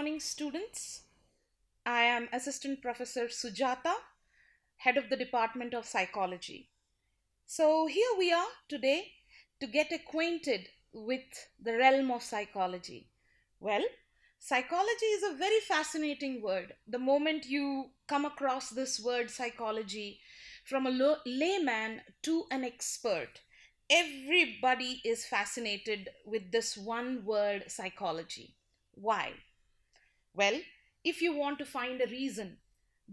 morning, students. I am Assistant Professor Sujatha, Head of the Department of Psychology. So, here we are today to get acquainted with the realm of psychology. Well, psychology is a very fascinating word. The moment you come across this word psychology, from a layman to an expert, everybody is fascinated with this one word psychology. Why? Well, if you want to find a reason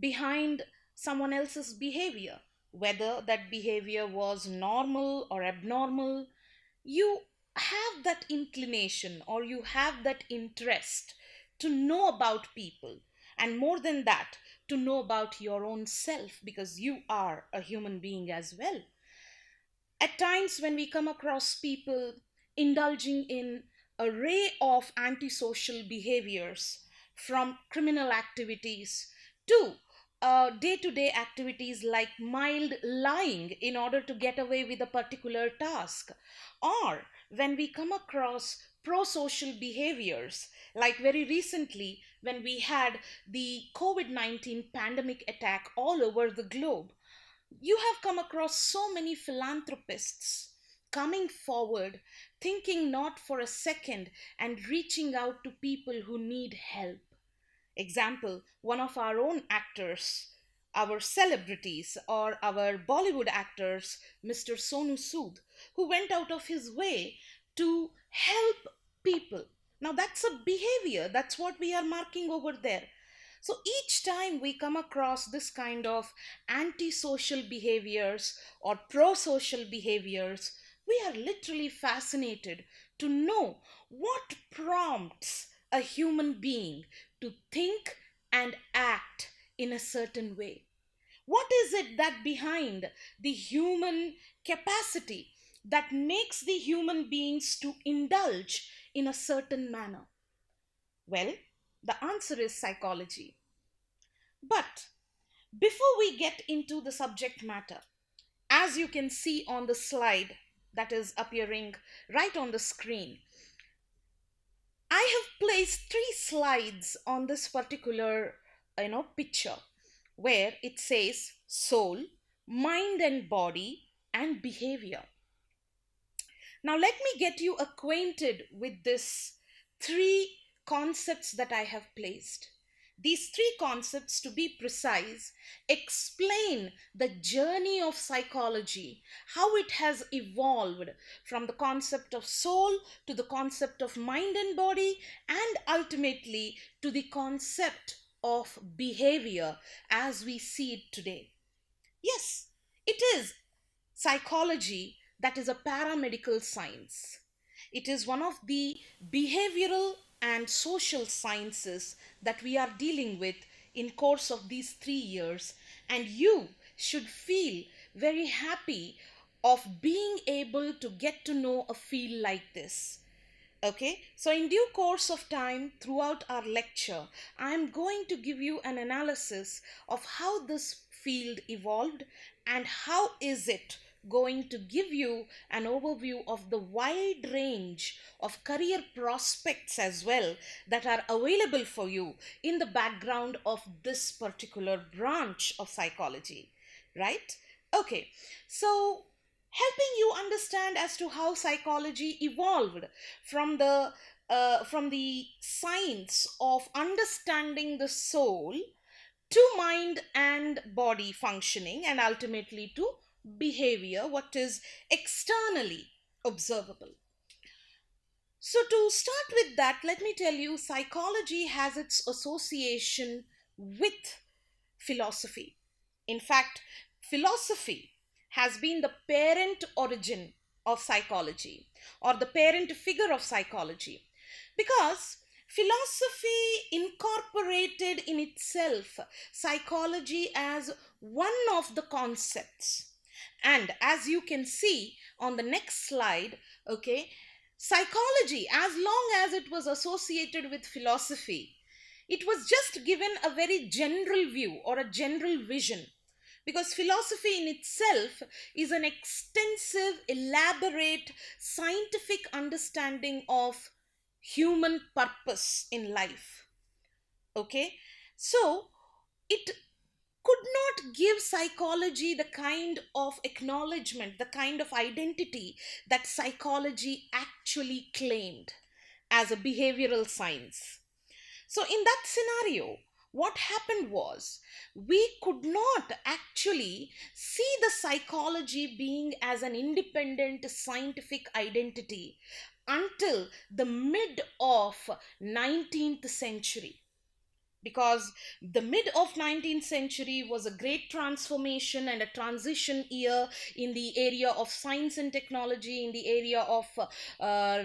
behind someone else's behavior, whether that behavior was normal or abnormal, you have that inclination or you have that interest to know about people, and more than that, to know about your own self because you are a human being as well. At times, when we come across people indulging in array of antisocial behaviors, from criminal activities to day-to-day activities like mild lying in order to get away with a particular task, or when we come across pro-social behaviors, like very recently when we had the COVID-19 pandemic attack all over the globe, you have come across so many philanthropists coming forward, thinking not for a second and reaching out to people who need help. Example, one of our own actors, our celebrities, or our Bollywood actors, Mr. Sonu Sood, who went out of his way to help people. Now, that's a behavior, that's what we are marking over there. So each time we come across this kind of antisocial behaviors or pro-social behaviors, we are literally fascinated to know what prompts a human being to think and act in a certain way. What is it that behind the human capacity that makes the human beings to indulge in a certain manner? Well, the answer is psychology. But before we get into the subject matter, as you can see on the slide that is appearing right on the screen, I have placed three slides on this particular picture where it says soul, mind and body and behavior. Now let me get you acquainted with this three concepts that I have placed. These three concepts, to be precise, explain the journey of psychology, how it has evolved from the concept of soul to the concept of mind and body, and ultimately to the concept of behavior as we see it today. Yes, it is psychology that is a paramedical science. It is one of the behavioral and social sciences that we are dealing with in course of these 3 years, and you should feel very happy of being able to get to know a field like this. Okay, so in due course of time throughout our lecture, I am going to give you an analysis of how this field evolved and how is it going to give you an overview of the wide range of career prospects as well that are available for you in the background of this particular branch of psychology, right? Okay, so helping you understand as to how psychology evolved from the science of understanding the soul to mind and body functioning and ultimately to behavior, what is externally observable. So to start with that, let me tell you, psychology has its association with philosophy. In fact, philosophy has been the parent origin of psychology or the parent figure of psychology because philosophy incorporated in itself psychology as one of the concepts. And as you can see on the next slide, okay, psychology, as long as it was associated with philosophy, it was just given a very general view or a general vision, because philosophy in itself is an extensive, elaborate, scientific understanding of human purpose in life. Okay, so it could not give psychology the kind of acknowledgement, the kind of identity that psychology actually claimed as a behavioral science. So, in that scenario, what happened was we could not actually see the psychology being as an independent scientific identity until the mid of 19th century, because the mid of 19th century was a great transformation and a transition year in the area of science and technology, in the area of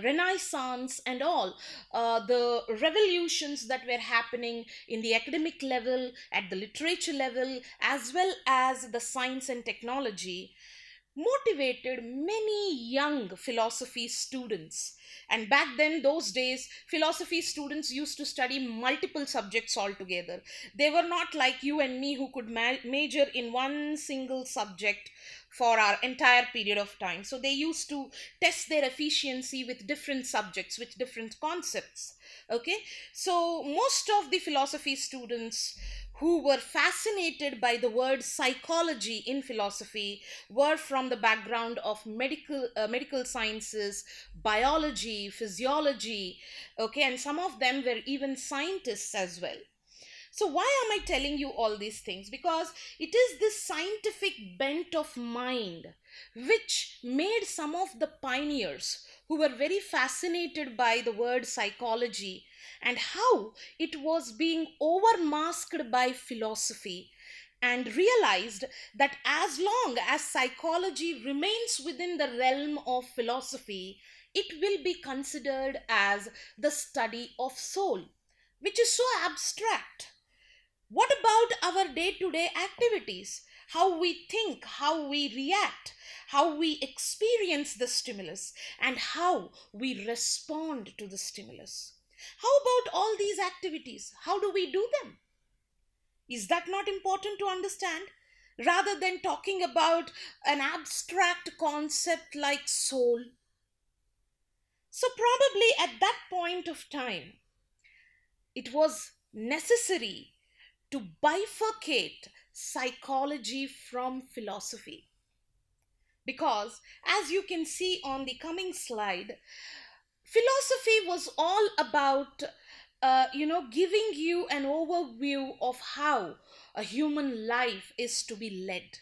renaissance and all the revolutions that were happening in the academic level, at the literature level, as well as the science and technology, motivated many young philosophy students. And back then, those days, philosophy students used to study multiple subjects altogether. They were not like you and me who could major in one single subject for our entire period of time. So they used to test their efficiency with different subjects, with different concepts. Okay, so most of the philosophy students who were fascinated by the word psychology in philosophy were from the background of medical sciences, biology, physiology. Okay, and some of them were even scientists as well. So, why am I telling you all these things? Because it is this scientific bent of mind which made some of the pioneers who were very fascinated by the word psychology and how it was being overmasked by philosophy, and realized that as long as psychology remains within the realm of philosophy, it will be considered as the study of soul, which is so abstract. What about our day to day activities? How we think, how we react, how we experience the stimulus, and how we respond to the stimulus. How about all these activities? How do we do them? Is that not important to understand? Rather than talking about an abstract concept like soul. So, probably at that point of time, it was necessary to bifurcate psychology from philosophy. Because, as you can see on the coming slide, philosophy was all about giving you an overview of how a human life is to be led.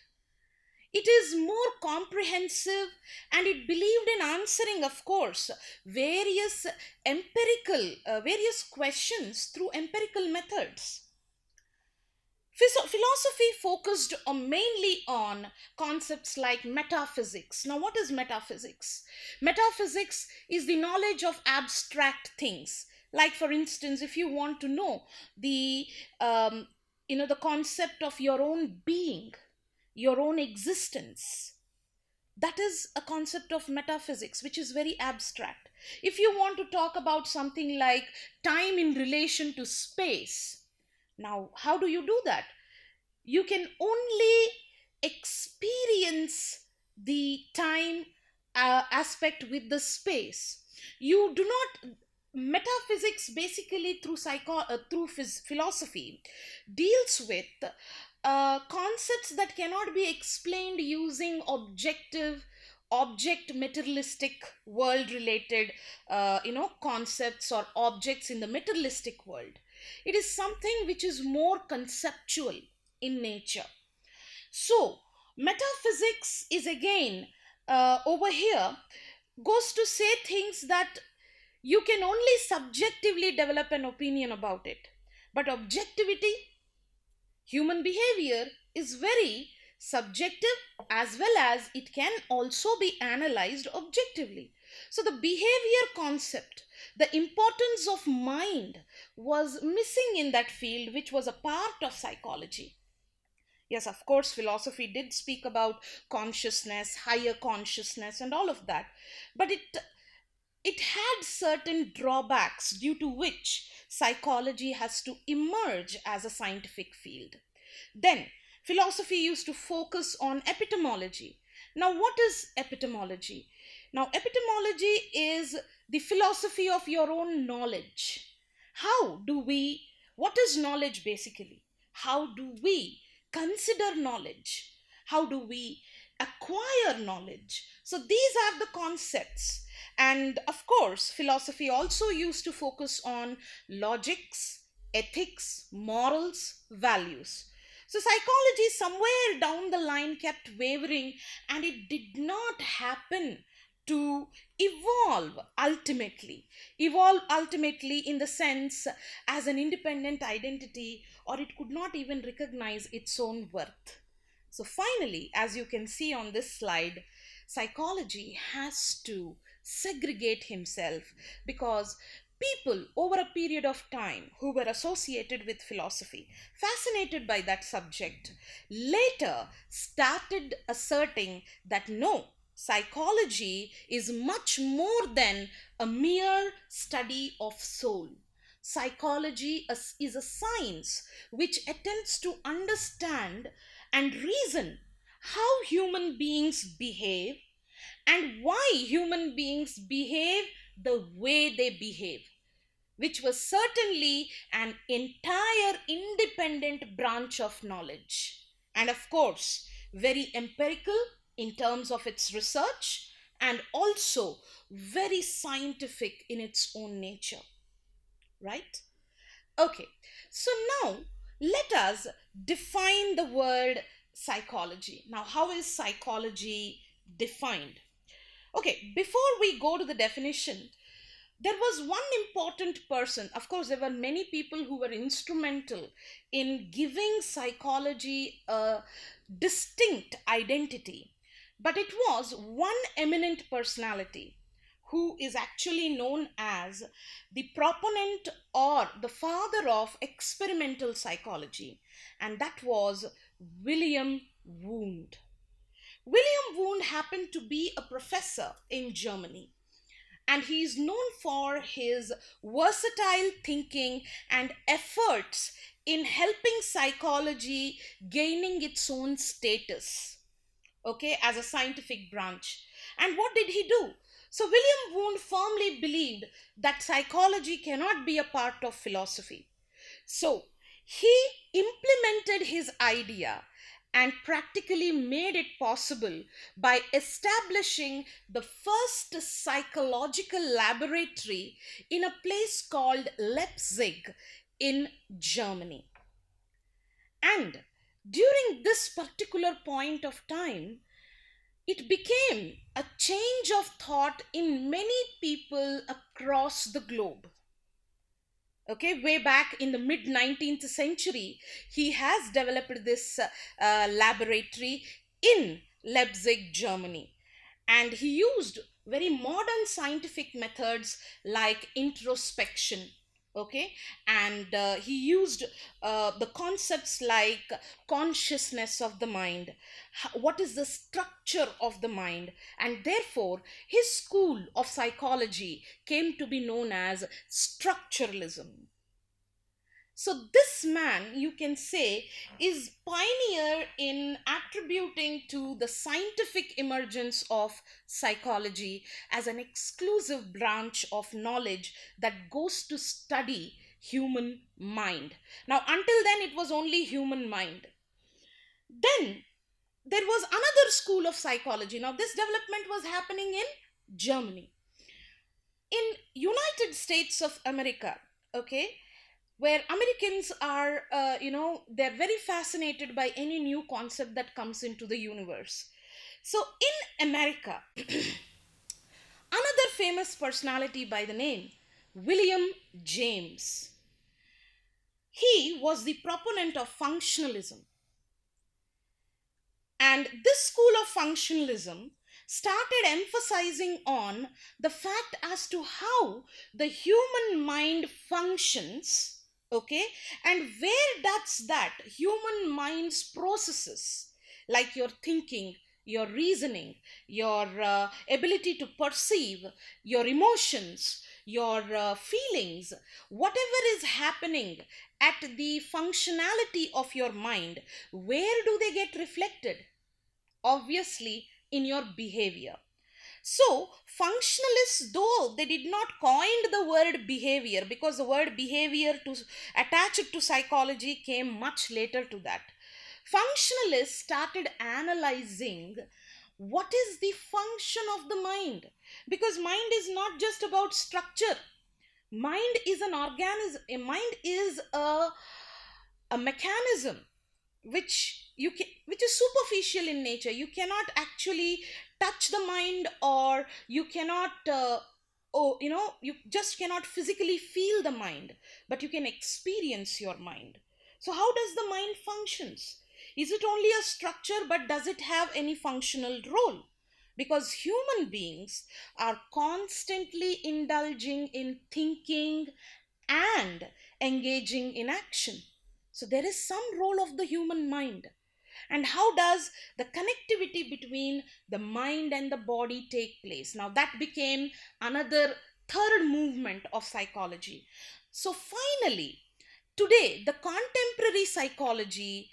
It is more comprehensive, and it believed in answering, of course, various various questions through empirical methods. Philosophy focused mainly on concepts like metaphysics. Now, what is metaphysics? Metaphysics is the knowledge of abstract things. Like, for instance, if you want to know the the concept of your own being, your own existence, that is a concept of metaphysics, which is very abstract. If you want to talk about something like time in relation to space, now, how do you do that? You can only experience the time aspect with the space. You do not. Metaphysics, basically through philosophy, deals with concepts that cannot be explained using object materialistic world related concepts or objects in the materialistic world. It is something which is more conceptual in nature. So, metaphysics is again over here goes to say things that you can only subjectively develop an opinion about it. But objectivity, human behavior, is very subjective, as well as it can also be analyzed objectively. So, the behavior concept, the importance of mind, was missing in that field, which was a part of psychology. Yes, of course, philosophy did speak about consciousness, higher consciousness, and all of that, but it had certain drawbacks due to which psychology has to emerge as a scientific field. Then, philosophy used to focus on epistemology. Now, what is epistemology? Now, epistemology is the philosophy of your own knowledge. How do we what is knowledge basically? How do we consider knowledge? How do we acquire knowledge? So these are the concepts. And of course, philosophy also used to focus on logics, ethics, morals, values. So psychology somewhere down the line kept wavering, and it did not happen to evolve ultimately in the sense as an independent identity, or it could not even recognize its own worth. So finally, as you can see on this slide, psychology has to segregate himself, because people over a period of time who were associated with philosophy, fascinated by that subject, later started asserting that no, psychology is much more than a mere study of soul. Psychology is a science which attempts to understand and reason how human beings behave and why human beings behave the way they behave, which was certainly an entire independent branch of knowledge. And of course, very empirical in terms of its research, and also very scientific in its own nature, right? Okay, so now let us define the word psychology. Now, how is psychology defined? Okay, before we go to the definition, there was one important person. Of course, there were many people who were instrumental in giving psychology a distinct identity, but it was one eminent personality who is actually known as the proponent or the father of experimental psychology, and that was William Wundt. William Wundt happened to be a professor in Germany, and he is known for his versatile thinking and efforts in helping psychology gaining its own status, okay, as a scientific branch. And what did he do? So William Wundt firmly believed that psychology cannot be a part of philosophy. So he implemented his idea and practically made it possible by establishing the first psychological laboratory in a place called Leipzig in Germany. And during this particular point of time, it became a change of thought in many people across the globe. Okay, way back in the mid 19th century, he has developed this laboratory in Leipzig, Germany, and he used very modern scientific methods like introspection. Okay, and he used the concepts like consciousness of the mind, what is the structure of the mind, and therefore his school of psychology came to be known as structuralism. So this man, you can say, is pioneer in attributing to the scientific emergence of psychology as an exclusive branch of knowledge that goes to study human mind. Now, until then, it was only human mind. Then there was another school of psychology. Now, this development was happening in Germany. In United States of America, okay, where Americans are, they're very fascinated by any new concept that comes into the universe. So in America, another famous personality by the name William James, he was the proponent of functionalism. And this school of functionalism started emphasizing on the fact as to how the human mind functions, okay, and where does that human mind's processes like your thinking, your reasoning, your ability to perceive, your emotions, your feelings, whatever is happening at the functionality of your mind, where do they get reflected? Obviously in your behavior. So, functionalists, though they did not coin the word behavior, because the word behavior to attach it to psychology came much later to that. Functionalists started analyzing what is the function of the mind, because mind is not just about structure. Mind is an organism. A mind is a mechanism which is superficial in nature. You cannot actually touch the mind, or you cannot you just cannot physically feel the mind, but you can experience your mind. So how does the mind functions? Is it only a structure, but does it have any functional role? Because human beings are constantly indulging in thinking and engaging in action. So there is some role of the human mind. And how does the connectivity between the mind and the body take place? Now that became another third movement of psychology. So finally, today the contemporary psychology,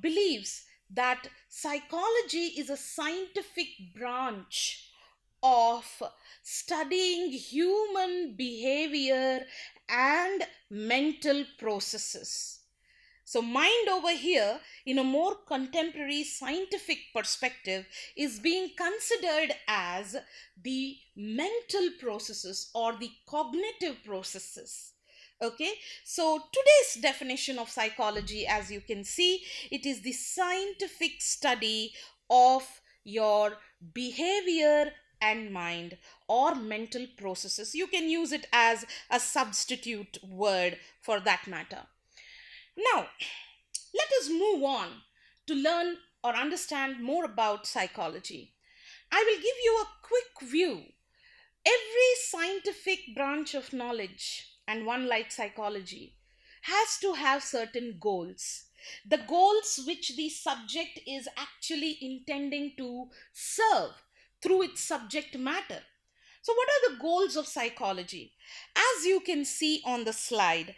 believes that psychology is a scientific branch of studying human behavior and mental processes. So, mind over here, in a more contemporary scientific perspective, is being considered as the mental processes or the cognitive processes. Okay, so today's definition of psychology, as you can see, it is the scientific study of your behavior and mind or mental processes. You can use it as a substitute word for that matter. Now, let us move on to learn or understand more about psychology. I will give you a quick view. Every scientific branch of knowledge, and one like psychology, has to have certain goals. The goals which the subject is actually intending to serve through its subject matter. So, what are the goals of psychology? As you can see on the slide,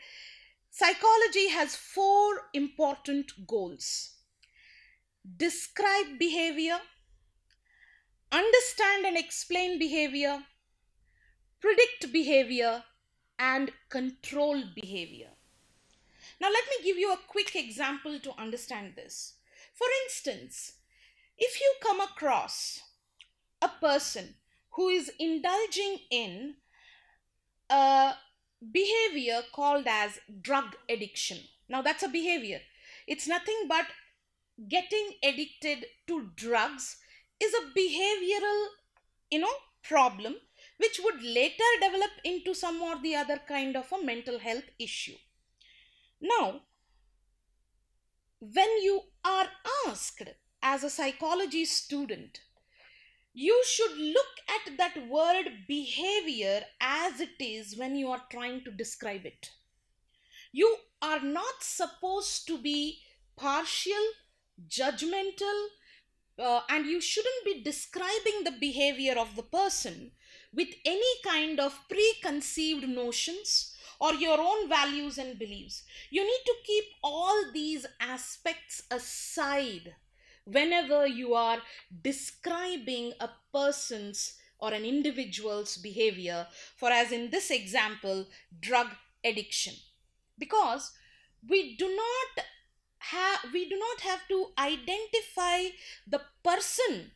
psychology has four important goals: describe behavior, understand and explain behavior, predict behavior, and control behavior. Now, let me give you a quick example to understand this. For instance, if you come across a person who is indulging in a behavior called as drug addiction. Now, that's a behavior. It's nothing but getting addicted to drugs is a behavioral, problem which would later develop into some or the other kind of a mental health issue. Now, when you are asked as a psychology student, you should look at that word behavior as it is when you are trying to describe it. You are not supposed to be partial, judgmental, and you shouldn't be describing the behavior of the person with any kind of preconceived notions or your own values and beliefs. You need to keep all these aspects aside whenever you are describing a person's or an individual's behavior, for as in this example, drug addiction. Because we do not have to identify the person,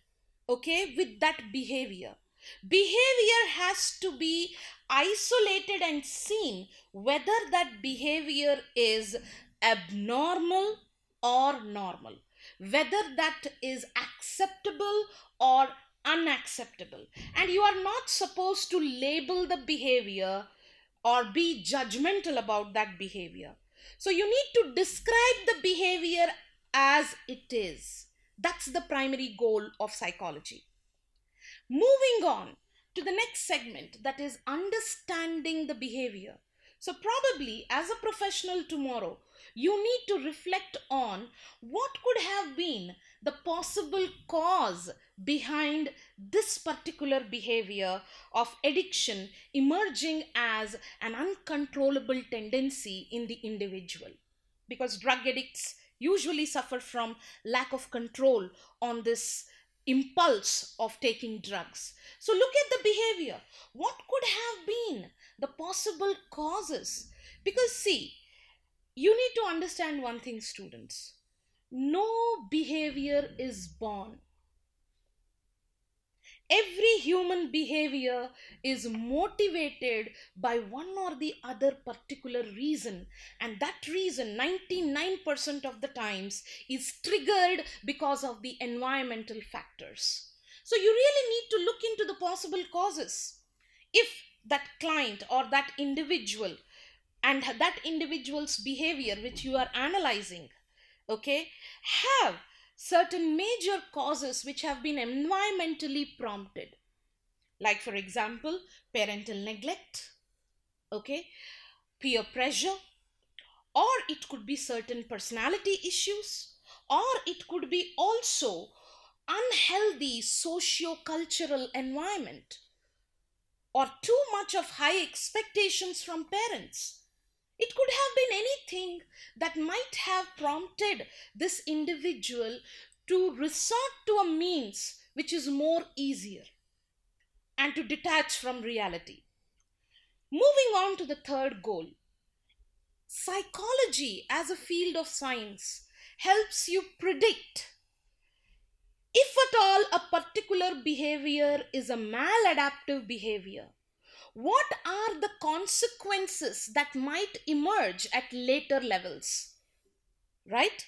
okay, with that behavior. Behavior has to be isolated and seen whether that behavior is abnormal or normal, whether that is acceptable or unacceptable. And you are not supposed to label the behavior or be judgmental about that behavior. So you need to describe the behavior as it is. That's the primary goal of psychology. Moving on to the next segment, that is understanding the behavior. So probably as a professional tomorrow, you need to reflect on what could have been the possible cause behind this particular behavior of addiction emerging as an uncontrollable tendency in the individual. Because drug addicts usually suffer from lack of control on this impulse of taking drugs. So look at the behavior. What could have been the possible causes? Because see, you need to understand one thing, students. No behavior is born. Every human behavior is motivated by one or the other particular reason, and that reason 99% of the times is triggered because of the environmental factors. So you really need to look into the possible causes. If that client or that individual and that individual's behavior which you are analyzing, okay, have certain major causes which have been environmentally prompted, like for example parental neglect, okay, peer pressure, or it could be certain personality issues, or it could be also unhealthy socio-cultural environment, or too much of high expectations from parents. It could have been anything that might have prompted this individual to resort to a means which is more easier and to detach from reality. Moving on to the third goal, psychology as a field of science helps you predict if at all a particular behavior is a maladaptive behavior. What are the consequences that might emerge at later levels, right?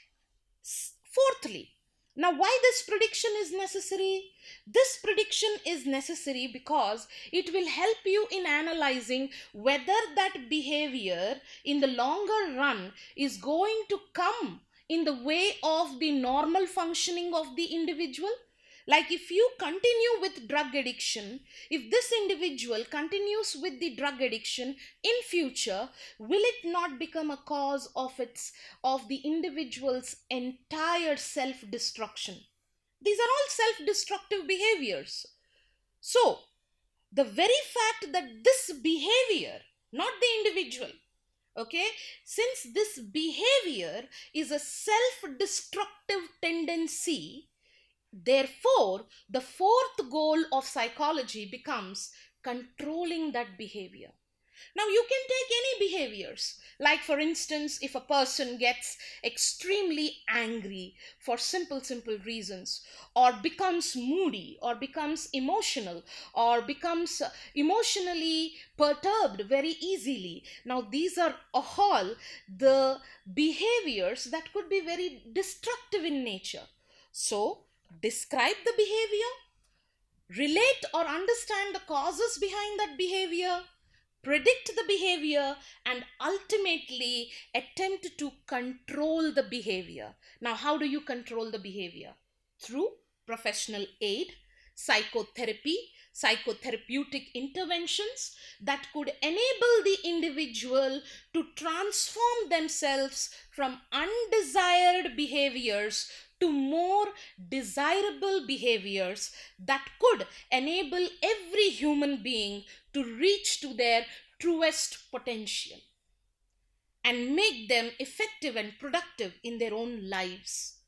Fourthly, now why this prediction is necessary? This prediction is necessary because it will help you in analyzing whether that behavior in the longer run is going to come in the way of the normal functioning of the individual. Like if you continue with drug addiction, if this individual continues with the drug addiction in future, will it not become a cause of the individual's entire self-destruction? These are all self-destructive behaviors. So the very fact that this behavior, not the individual, okay, since this behavior is a self-destructive tendency, therefore, the fourth goal of psychology becomes controlling that behavior. Now, you can take any behaviors, like for instance, if a person gets extremely angry for simple reasons, or becomes moody, or becomes emotional, or becomes emotionally perturbed very easily. Now, these are all the behaviors that could be very destructive in nature. So, describe the behavior, relate or understand the causes behind that behavior, predict the behavior, and ultimately attempt to control the behavior. Now, how do you control the behavior? Through professional aid, psychotherapy, psychotherapeutic interventions that could enable the individual to transform themselves from undesired behaviors to more desirable behaviors that could enable every human being to reach to their truest potential and make them effective and productive in their own lives.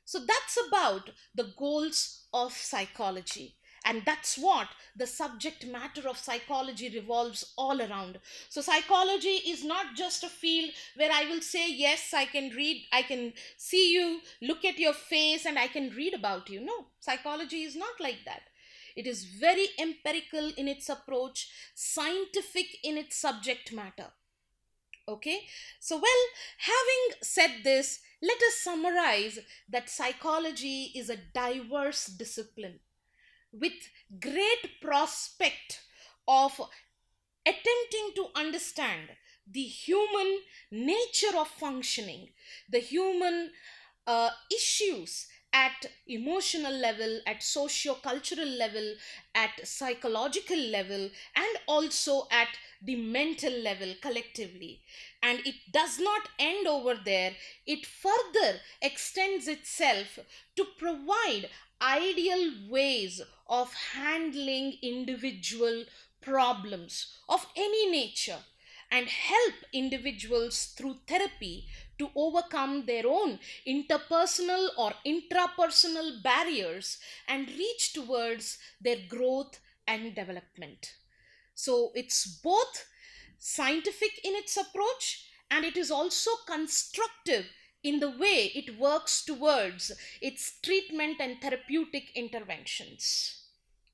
So that's about the goals of psychology. And that's what the subject matter of psychology revolves all around. So, psychology is not just a field where I will say, yes, I can read, I can see you, look at your face, and I can read about you. No, psychology is not like that. It is very empirical in its approach, scientific in its subject matter. Okay, so well, having said this, let us summarize that psychology is a diverse discipline with great prospect of attempting to understand the human nature of functioning, the human issues at emotional level, at socio-cultural level, at psychological level, and also at the mental level collectively. And it does not end over there. It further extends itself to provide ideal ways of handling individual problems of any nature. and help individuals through therapy to overcome their own interpersonal or intrapersonal barriers and reach towards their growth and development. So it's both scientific in its approach, and it is also constructive in the way it works towards its treatment and therapeutic interventions.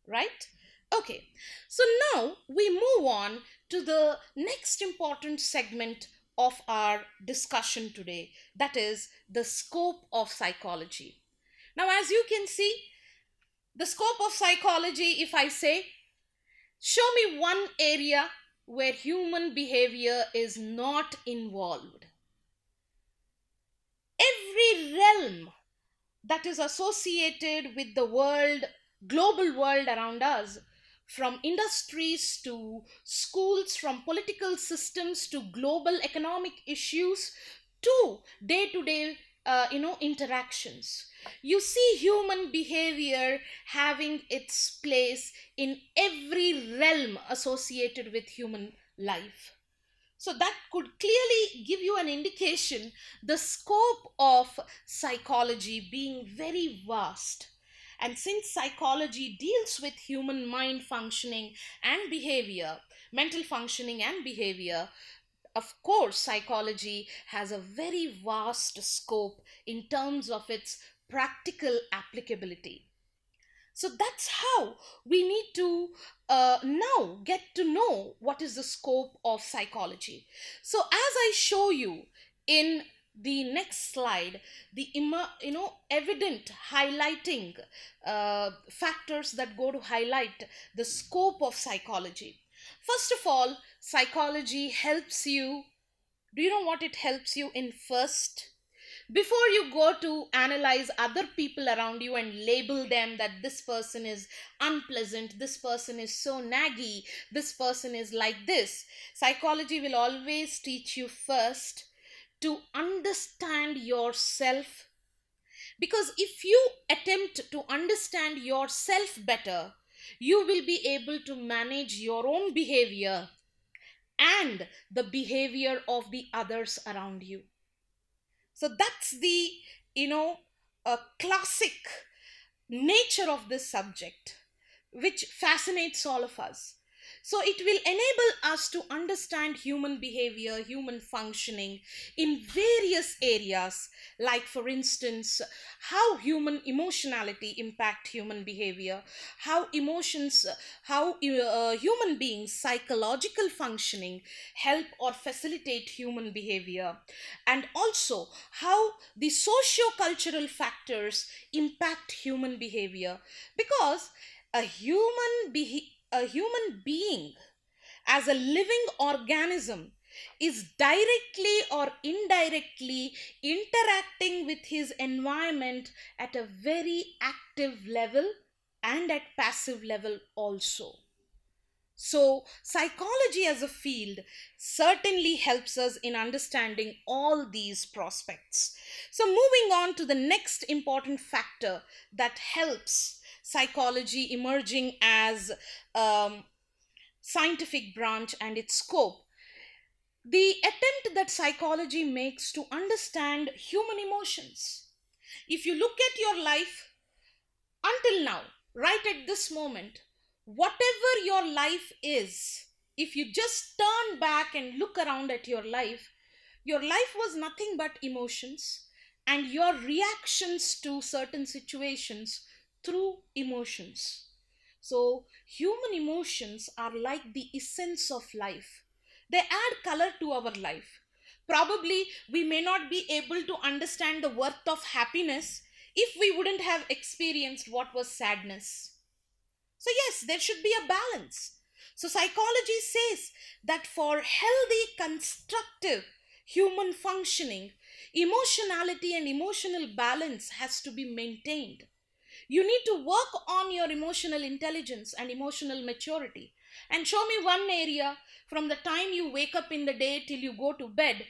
Right? Okay, so now we move on to the next important segment of our discussion today, that is the scope of psychology. Now, as you can see, the scope of psychology, if I say, show me one area where human behavior is not involved. Every realm that is associated with the world, global world around us, from industries to schools, from political systems to global economic issues to day-to-day interactions. You see human behavior having its place in every realm associated with human life. So that could clearly give you an indication the scope of psychology being very vast. And since psychology deals with human mind functioning and behavior, mental functioning and behavior, of course, psychology has a very vast scope in terms of its practical applicability. So that's how we need to now get to know what is the scope of psychology. So as I show you in the next slide, the evident highlighting factors that go to highlight the scope of psychology. First of all, psychology helps you. Do you know what it helps you in first? Before you go to analyze other people around you and label them that this person is unpleasant, this person is so naggy, this person is like this, psychology will always teach you first to understand yourself. Because if you attempt to understand yourself better, you will be able to manage your own behavior and the behavior of the others around you. So that's the, classic nature of this subject, which fascinates all of us. So it will enable us to understand human behavior, human functioning in various areas, like for instance, how human emotionality impact human behavior, how emotions, how human beings' psychological functioning help or facilitate human behavior, and also how the socio-cultural factors impact human behavior. Because a human being as a living organism is directly or indirectly interacting with his environment at a very active level and at passive level also. So, psychology as a field certainly helps us in understanding all these prospects. So, moving on to the next important factor that helps psychology emerging as scientific branch and its scope, the attempt that psychology makes to understand human emotions. If you look at your life until now, right at this moment, whatever your life is, if you just turn back and look around at your life was nothing but emotions and your reactions to certain situations through emotions. So, human emotions are like the essence of life. They add color to our life. Probably we may not be able to understand the worth of happiness if we wouldn't have experienced what was sadness. So, yes, there should be a balance. So, psychology says that for healthy, constructive human functioning, emotionality and emotional balance has to be maintained. You need to work on your emotional intelligence and emotional maturity. And show me one area from the time you wake up in the day till you go to bed.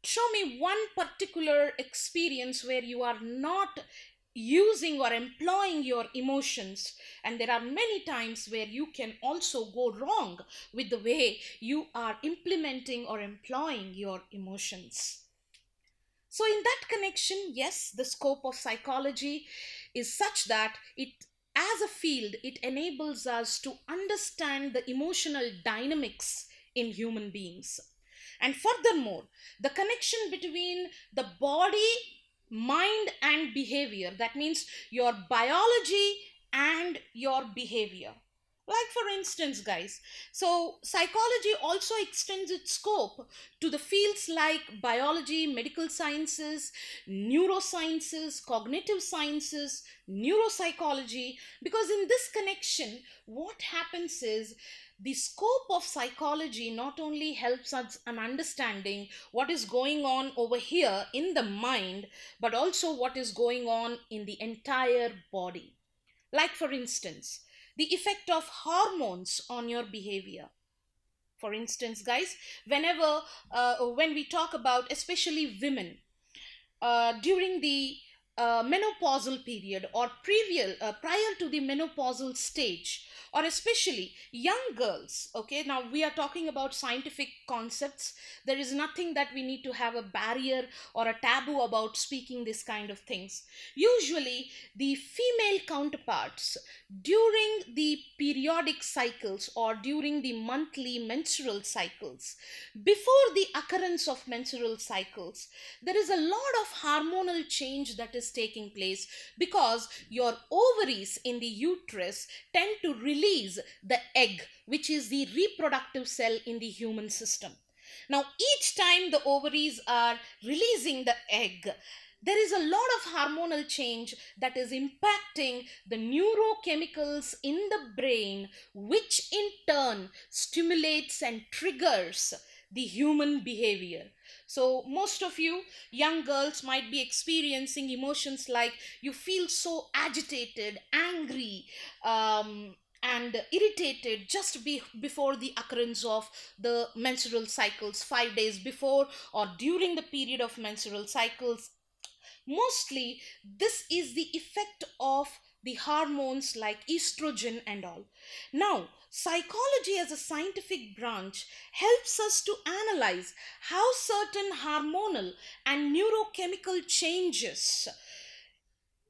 Show me one particular experience where you are not using or employing your emotions, and there are many times where you can also go wrong with the way you are implementing or employing your emotions. So in that connection, yes, the scope of psychology is such that it, as a field, it enables us to understand the emotional dynamics in human beings. And furthermore, the connection between the body, mind, and behavior, that means your biology and your behavior. Like, for instance, guys, so psychology also extends its scope to the fields like biology, medical sciences, neurosciences, cognitive sciences, neuropsychology, because in this connection, what happens is the scope of psychology not only helps us an understanding what is going on over here in the mind, but also what is going on in the entire body. Like, for instance, the effect of hormones on your behavior. For instance, guys, when we talk about especially women, during the menopausal period, or prior to the menopausal stage, or especially young girls. Okay, now we are talking about scientific concepts. There is nothing that we need to have a barrier or a taboo about speaking this kind of things. Usually the female counterparts, during the periodic cycles or during the monthly menstrual cycles, before the occurrence of menstrual cycles, there is a lot of hormonal change that is taking place, because your ovaries in the uterus tend to release the egg, which is the reproductive cell in the human system. Now, each time the ovaries are releasing the egg, there is a lot of hormonal change that is impacting the neurochemicals in the brain, which in turn stimulates and triggers the human behavior. So, most of you young girls might be experiencing emotions like you feel so agitated, angry, and irritated just before the occurrence of the menstrual cycles, 5 days before or during the period of menstrual cycles. Mostly this is the effect of the hormones like estrogen and all. Now, psychology as a scientific branch helps us to analyze how certain hormonal and neurochemical changes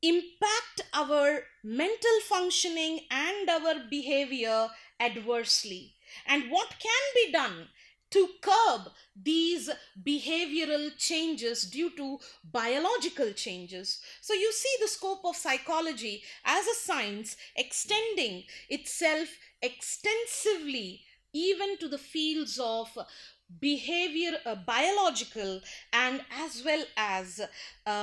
impact our mental functioning and our behavior adversely, and what can be done to curb these behavioral changes due to biological changes. So you see the scope of psychology as a science extending itself extensively even to the fields of behavior, biological, and as well as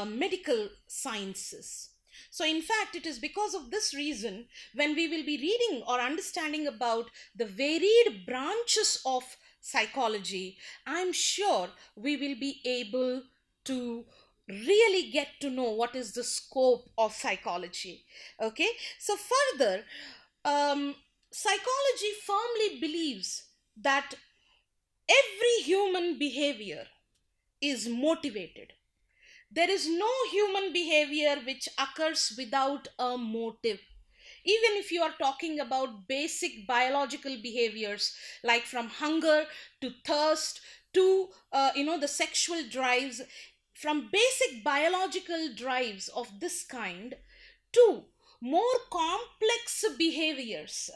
medical sciences. So, in fact, it is because of this reason, when we will be reading or understanding about the varied branches of psychology, I'm sure we will be able to really get to know what is the scope of psychology. Okay, so further, um, psychology firmly believes that every human behavior is motivated. There is no human behavior which occurs without a motive. Even if you are talking about basic biological behaviors like from hunger to thirst to the sexual drives, from basic biological drives of this kind to more complex behaviors,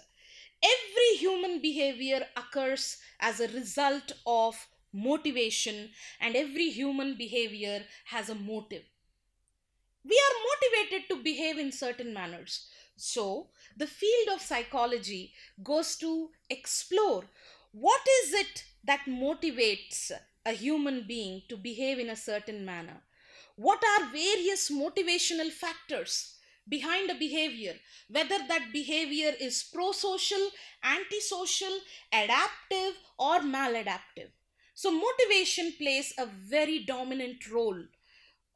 every human behavior occurs as a result of motivation, and every human behavior has a motive. We are motivated to behave in certain manners. So, the field of psychology goes to explore what is it that motivates a human being to behave in a certain manner. What are various motivational factors behind a behavior, whether that behavior is pro-social, antisocial, adaptive, or maladaptive. So, motivation plays a very dominant role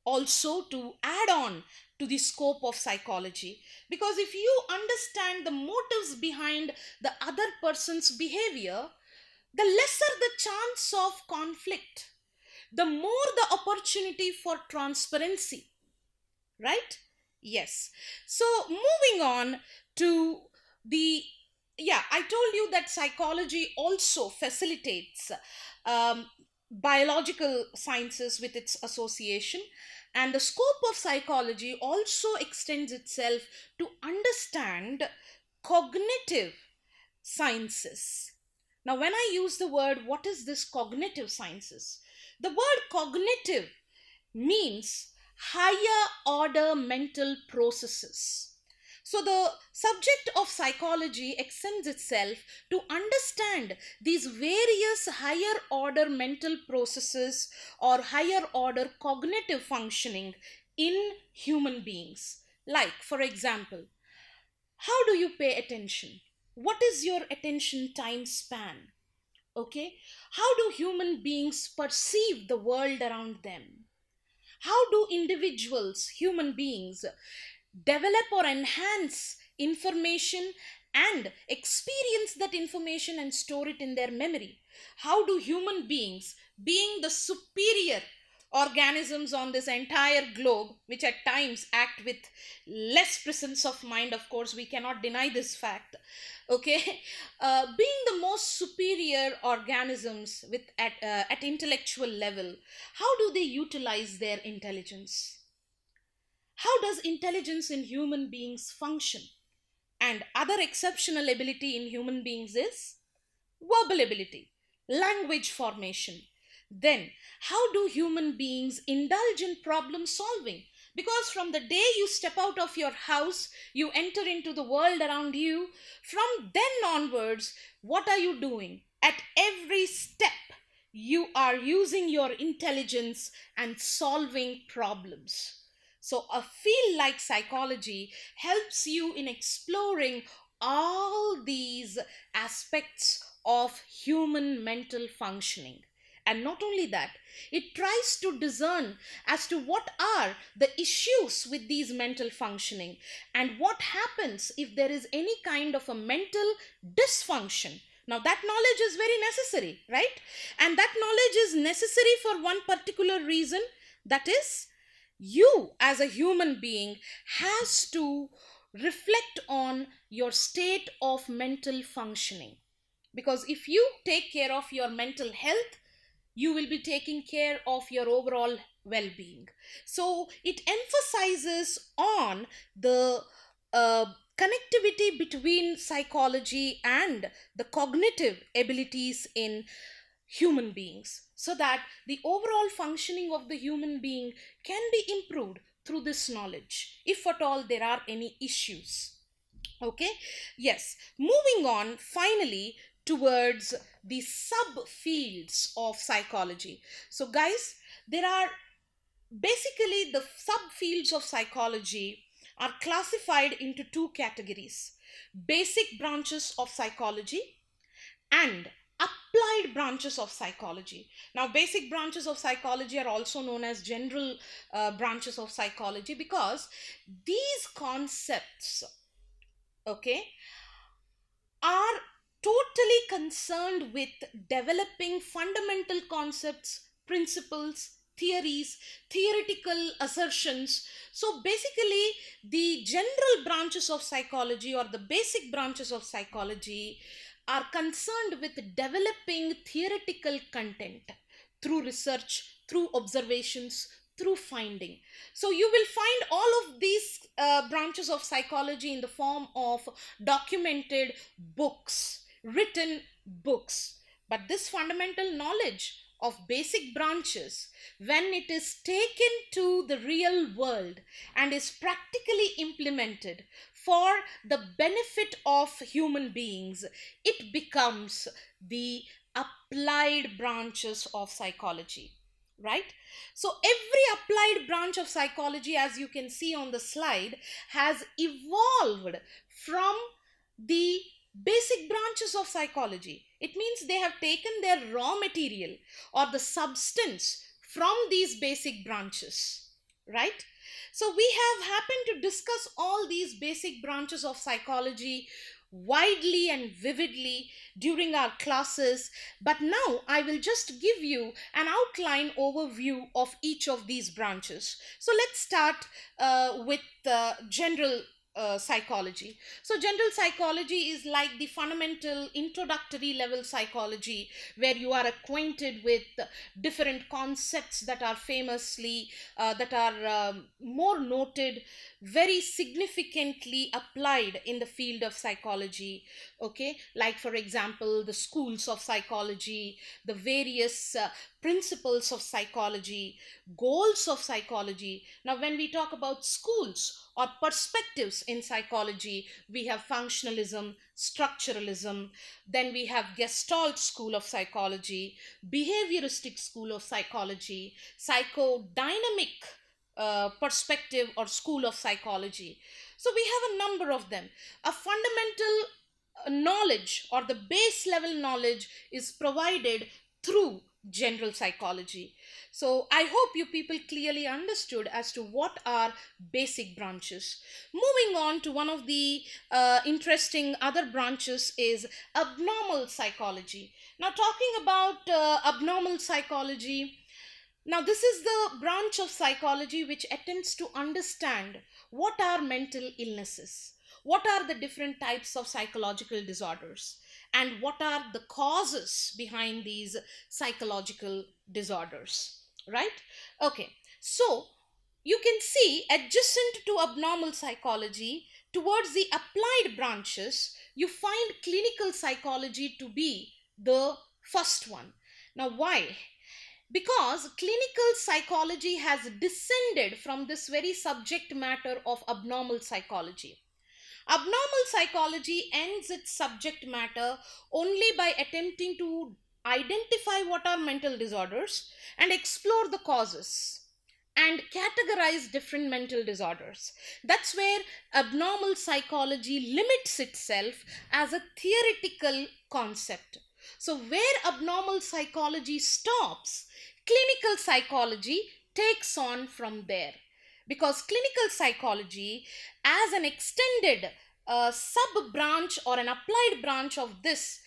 also to add on to the scope of psychology, because if you understand the motives behind the other person's behavior, the lesser the chance of conflict, the more the opportunity for transparency, right? Yes. So moving on to the, yeah, I told you that psychology also facilitates um, biological sciences with its association, and the scope of psychology also extends itself to understand cognitive sciences. Now, when I use the word, what is this cognitive sciences? The word cognitive means higher order mental processes. So, the subject of psychology extends itself to understand these various higher order mental processes or higher order cognitive functioning in human beings. Like, for example, how do you pay attention? What is your attention time span? Okay, how do human beings perceive the world around them? How do individuals, human beings, develop or enhance information and experience that information and store it in their memory? How do human beings, being the superior organisms on this entire globe, which at times act with less presence of mind, of course, we cannot deny this fact, okay, being the most superior organisms at intellectual level, how do they utilize their intelligence? How does intelligence in human beings function? And other exceptional ability in human beings is verbal ability, language formation. Then, how do human beings indulge in problem solving? Because from the day you step out of your house, you enter into the world around you. From then onwards, what are you doing? At every step, you are using your intelligence and solving problems. So, a field like psychology helps you in exploring all these aspects of human mental functioning. And not only that, it tries to discern as to what are the issues with these mental functioning and what happens if there is any kind of a mental dysfunction. Now, that knowledge is very necessary, right? And that knowledge is necessary for one particular reason, that is, you as a human being has to reflect on your state of mental functioning, because if you take care of your mental health, you will be taking care of your overall well-being. So it emphasizes on the uh, connectivity between psychology and the cognitive abilities in human beings, so that the overall functioning of the human being can be improved through this knowledge if at all there are any issues. Okay, yes, moving on finally towards the subfields of psychology. So guys, there are basically the subfields of psychology are classified into two categories: basic branches of psychology and applied branches of psychology. Now, basic branches of psychology are also known as general branches of psychology, because these concepts, okay, are totally concerned with developing fundamental concepts, principles, theories, theoretical assertions. So basically, the general branches of psychology or the basic branches of psychology are concerned with developing theoretical content through research, through observations, through finding. So you will find all of these branches of psychology in the form of documented books, written books. But this fundamental knowledge of basic branches, when it is taken to the real world and is practically implemented for the benefit of human beings, it becomes the applied branches of psychology, right? So every applied branch of psychology, as you can see on the slide, has evolved from the basic branches of psychology. It means they have taken their raw material or the substance from these basic branches, right? So we have happened to discuss all these basic branches of psychology widely and vividly during our classes, but now I will just give you an outline overview of each of these branches. So let's start with general psychology. So general psychology is like the fundamental introductory level psychology, where you are acquainted with different concepts that are famously that are more noted, very significantly applied in the field of psychology. Okay, like for example the schools of psychology, the various principles of psychology, goals of psychology. Now when we talk about schools or perspectives in psychology, we have functionalism, structuralism, then we have Gestalt school of psychology, behavioristic school of psychology, psychodynamic perspective or school of psychology. So we have a number of them. A fundamental knowledge or the base level knowledge is provided through general psychology. So I hope you people clearly understood as to what are basic branches. Moving on to one of the interesting other branches is abnormal psychology. Now talking about abnormal psychology, now, this is the branch of psychology which attempts to understand what are mental illnesses, what are the different types of psychological disorders, and what are the causes behind these psychological disorders. Right? Okay, so you can see adjacent to abnormal psychology, towards the applied branches, you find clinical psychology to be the first one. Now, why? Because clinical psychology has descended from this very subject matter of abnormal psychology. Abnormal psychology ends its subject matter only by attempting to identify what are mental disorders and explore the causes and categorize different mental disorders. That's where abnormal psychology limits itself as a theoretical concept. So, where abnormal psychology stops, clinical psychology takes on from there. Because clinical psychology, as an extended sub branch or an applied branch of this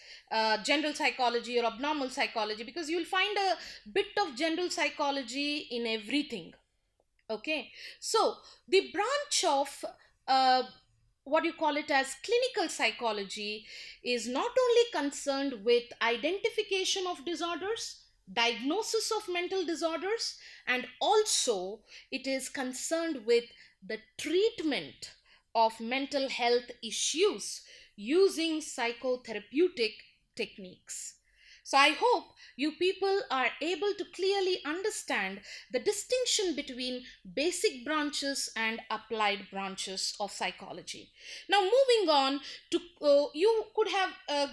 general psychology or abnormal psychology, because you'll find a bit of general psychology in everything. Okay, so the branch of uh, what you call it as clinical psychology is not only concerned with identification of disorders, diagnosis of mental disorders, and also it is concerned with the treatment of mental health issues using psychotherapeutic techniques. So I hope you people are able to clearly understand the distinction between basic branches and applied branches of psychology. Now, moving on to, you could have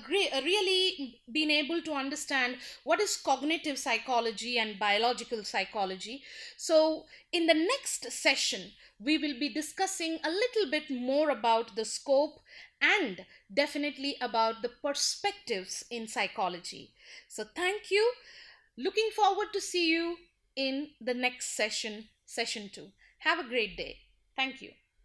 really been able to understand what is cognitive psychology and biological psychology. So, in the next session, we will be discussing a little bit more about the scope and definitely about the perspectives in psychology. So, thank you. Looking forward to see you in the next session, session 2. Have a great day. Thank you.